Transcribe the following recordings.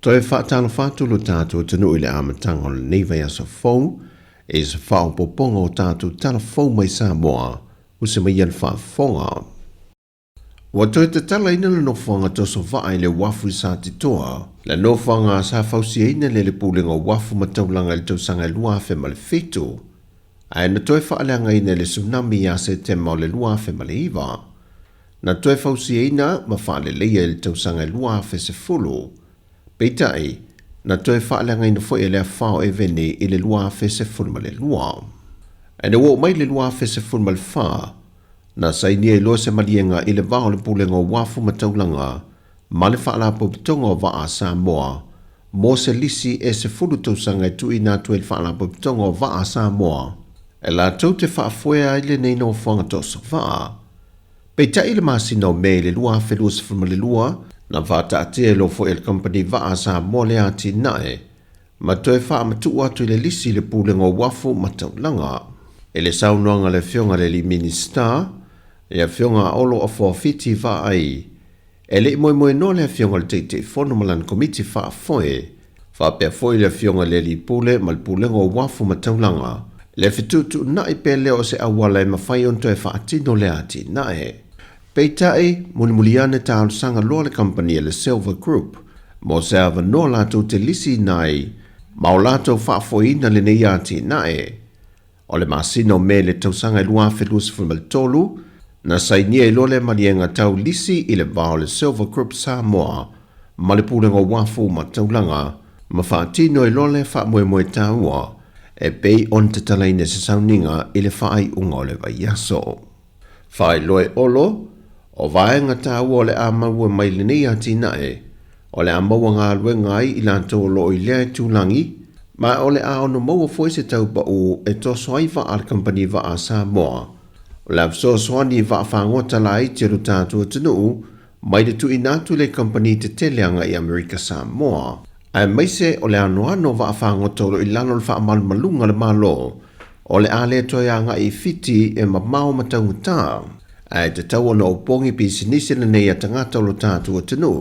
Toi whaatalo whaatulu tātou tanu ile amatanga o le neiva ya sa fau, e sa whao poponga o tātou tala fau mai Sāmoa, use mai an whaafonga. Wa toi te tala ina le nofanga toso waa le wafu sa titoa, le nofanga sa fausi ina le pulenga wafu mataulanga le tausanga lua fe ma le fitu. Ai na toi whaaleanga ina le tsunami ya se tema o le lua fe ma le iwa. Na toi fausi ina ma whaale leia le tausanga lua fe se fulu. Peitai, na toi whaaleanga ina fo e lea whao e vene i le lua fe se fulu ma le lua. Ai na wo mai le lua fe se fulu ma le wha, na saini e loa se malienga i le vao le pulenga wafu mataulanga, ma le whaala popitonga o waa Sāmoa, mo se lisi e se fulu tausanga e tui nā tue le whaala popitonga o waa Sāmoa, e la tau te whaafoea i le nei no whanga tosa waa. Peitai le masina o me le lua fe lua se fulu ma le lua, na vata atea lo fo el company waa Sāmoa le ati nae, ma toe wha matu atu le lisi le pulenga wafu mataulanga. E le saunoanga le fionga le li minister, e a fionga olo o forfiti va ai. E le moe no le fionga le teite fono malan komiti fa foe. Fa pia foe le fionga le li pule mal pulenga o wafu mataulanga. Le fitutu na i pe leo se awala e mawhai onto e fa atino le ati nae. Peitai, muliane tālu sanga loa le company le Silver Group. Mo se ava no lato te lisi nai, ma o lato fa foe ina le nei ati nae. O le masino me le tausanga lua fe lua se mal tolu, na sainia i lole malienga tau lisi i le vao le Silver Group Sāmoa, ma le pulenga wafu ma taulanga, ma whaatino i lole wha moe taua, e pei on te talaine se sauninga i le whaai unga o le vaiaso. Whaai loe olo, o vaenga taua o le amaua mai le nei ati nae, o le amaua ngā luenga ai i lanto o lo i lea tūlangi, ma o le a ono maua foi se tau pa u e toso ai va al company va a Sāmoa. O le afso soani va whangota la i te rutātua tunu, mai de tu inatu le company te teleanga i Amerika Sāmoa. Ai mai se o le ano va whangota lo i lano le wha malmalunga le malo, o le a le toianga i fiti e mamao mataunguta. Ai te tau ono opongi pi sinisi le nei a tangata lo tātua tunu,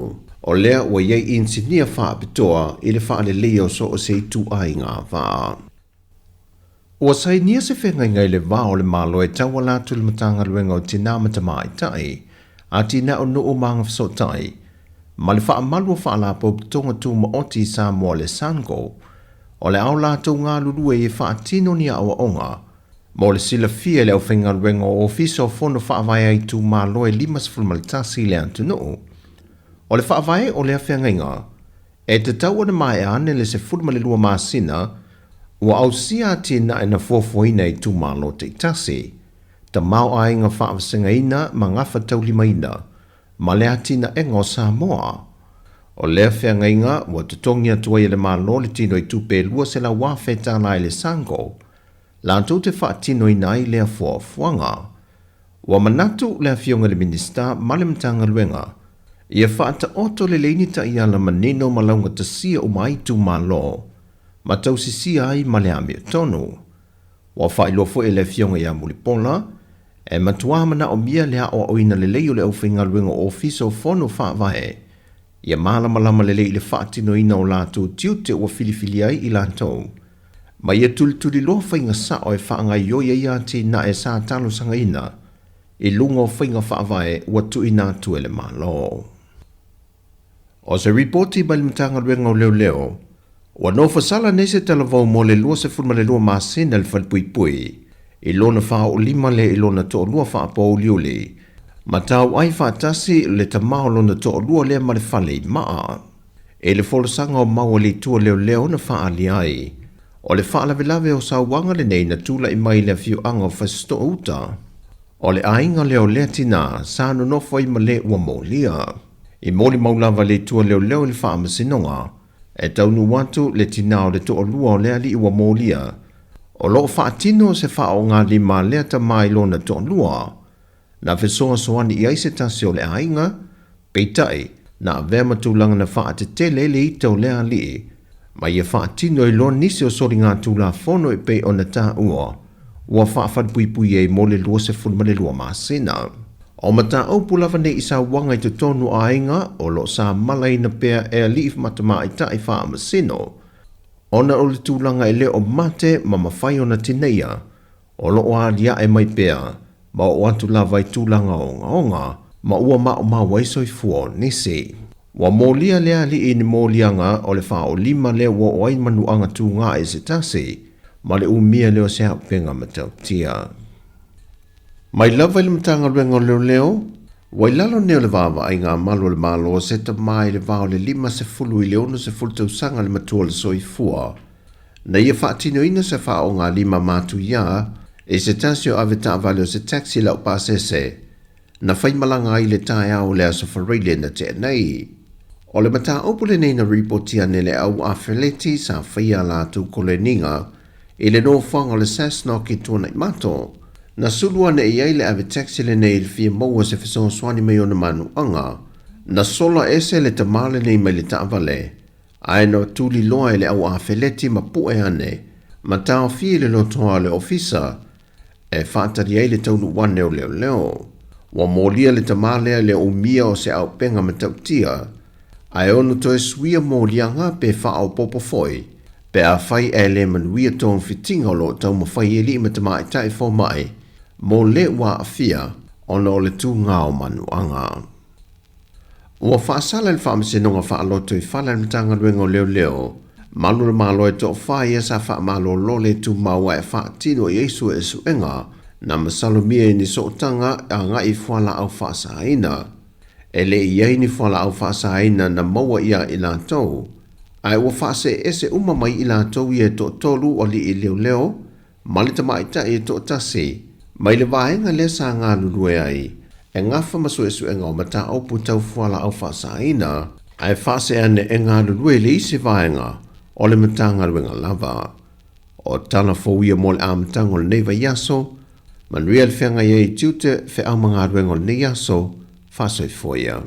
o lea ua iei insinia wha apitoa i le wha le leo so o se tu ai ngā wha. Ua sai nia se whengai ngai le wā o le malo e taua lātu le matanga luenga o tina matamai tai, a tina o nuu manga whaso tai, ma le wha amalua wha la popitonga tu ma oti Sāmoa le sango, o le au lātu ngā lulue i wha atino ni awa onga, mo le sila fia le au whenga luenga o ofiso fono wha avai ai tu malo e limas fulmalitasi le antu nuu. O le whaavai o lea whengainga, e te tau ana mai ane le se fulmale lua maasina, ua au sia tina e na fuafuaina i tu malo te itasi, ta mau ai ngā whaawasenga ina ma ngafa tau lima ina, ma lea tina e ngō Sāmoa. O lea whengainga, ua tutongi atua i le malo le tino i tupe lua se la wawheta lai le sango, la tau te whaatino ina i lea fuafuanga. Ua manatu lea fionga le minister ma le mtanga luenga, ia whaata oto le leini ta ia la manino malaunga ta sia o mai tu malo, ma tau si sia ai ma le amia tonu. Wa whailofo e le fionga ia mulipola, e matua mana o mia lea o oina le leio le au whinga luenga o ofiso fono whaavae, ia malama le lei le whaatino ina o lātou tiute o filifili ai i lātou. Ma ia tulituli loa whainga sa o e whaanga ioia ia ti na e sa talo sanga ina, i lunga o whainga whaavae ua tu ina tu ele malo. O se reporti ba le matanga luenga o leo, ua no fasala nese talavau mo le lua se fulma le lua masina le falpuipui, i lona wha o lima le i lona to lua wha po o liuli, ma tau ai wha tasi le tamao lona to lua lea ma le fale i maa. E le folosanga o maua le tua leo na wha ali ai, o le wha lavelave o sa wanga le nei na tula i mai le fiu anga o fasto uta, o le ainga leo lea tina sa no nofo i ma le ua mo lia. I moli maulava le tua leo le wha masinonga, e taunu watu le tinao le toa lua o lea li iwa molia, o loo wha atino se wha o ngā lima lea ta mai lona toa lua. Na fesoa soani i aise tasi o le ainga, peitai na avema tūlanga na wha te tele le ita o lea li, ma ia wha atino i lona nisi o sori ngā tūla fono i pei o na tā ua wha whadpuipui e mo le lua se fulma le lua masina. O mata au pulava ne isa wanga i te tonu ainga o lo sa malai na pea e liif matama i ta i wha amasino. Ona o le tūlanga e le o mate ma mawhai ona tineia. O lo o adia e mai pea, ma o atu lava i tūlanga o onga, ma ua ma o ma waiso i fuo nisi. Wa mōlia lea li i ni mōlianga o le wha o lima lea wa o ai manu anga tū ngā e se tasi, ma le umia leo se hau penga matau tia. Mai lava ili matanga ruenga leo leo, wai lalo neo le vava ai ngā malo le malo se ta mai le vao le lima se fulu i leono se fulu tau sanga le matua le soi fua. Na ia whaatino ina se wha o ngā lima mātu ia, e se tasi o ave ta vale o se taxi lau pāsese, na whai malanga i le tae au le aso whareile na te nei. O le mata opule nei na ripotia ne le au a wheleti sa whaia la tu kole ninga, i le no whanga le sasno ki tuana i mato, na sulua ne iai le ave taxi le nei le fia maua se whesonga swani mai o na manu anga, na sola ese le tamale nei mai le taavale, ai no tuli loa i le au a wheleti ma pue ane, ma tau fie le lotoa le ofisa, e whaatari ai le taunu wane o leo leo, wa molia le tamale le umia o se au penga ma tautia, ai ono toe suia molia ngā pe wha popo foi, pe a whai e le manuia tōn fitinga lo tau ma whai e li ma tamai tai fo mai, mo le wa afia ona o le tū ngā o manu anga. Ua whaasala le whaamasenonga whaaloto i whala le matanga ruenga o leo leo, malu le malo e tō whai e sa wha malo lo le tū maua e wha tino i eisu e suenga, na masalomia ni sootanga a ngā i whala au whaasaina. E le iei ni whala au whaasaina na maua ia i la tau. Ai ua whaase ese uma mai i la tau i e tō tolu o li i leo leo, malita mai ta i tō tasi, mai le vaenga le sa ngā lulue ai, e ngafa masu e suenga o mata au putau whala au whaasaina, ai whaase ane e ngā lulue le isi vaenga, o le matanga ruenga lava. O tala fōia mo le amatanga o le neiva yaso, man real whenga iei tiute whe au mga ruenga o le ne yaso, whasoi fōia.